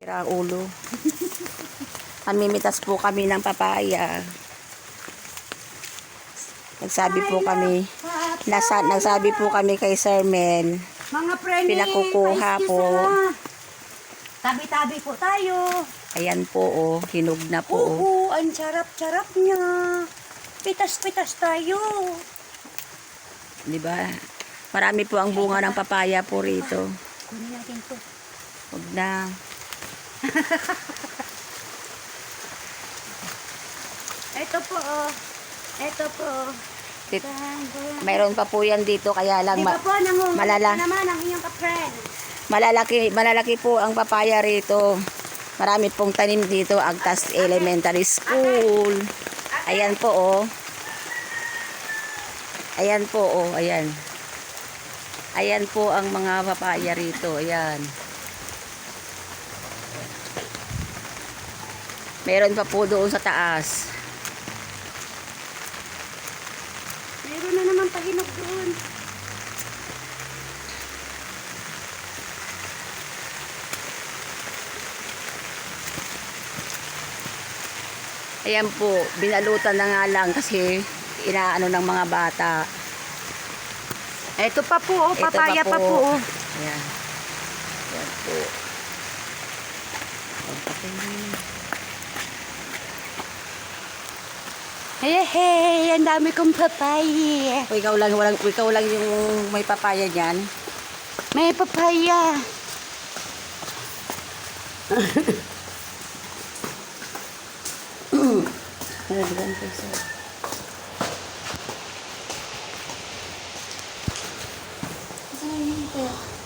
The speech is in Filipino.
Sira ang ulo. Mamimitas po kami ng papaya. Nagsabi po kami kay Sir Mel. Mga preni, Pinakukuha po. Tabi-tabi po tayo. Ayan po oh, hinog na po oh. Oo, ang sarap-sarap niya. Pitas-pitas tayo. 'Di ba? Marami po ang bunga ng papaya po rito. Kunin natin to. Huwag na. Ito po, oh. Ito po. Mayroon pa po yan dito kaya lang Di ba po, malala. naman ang inyong kapren. Malalaki po ang papaya rito. Marami pong tanim dito, Agtas Elementary School. Ayan po oh. Ayan po oh, ayan. Ayan po ang mga papaya rito, ayan. Meron pa po doon sa taas. Meron na naman pahinog doon. Ayan po, binalutan na nga lang kasi inaano ng mga bata. Ito pa po, oh, Ito papaya pa po. Oh. Ayan. Ayan po. Hey, ang dami kong papaya. Ikaw lang yung may papaya diyan. May papaya. Saan yun?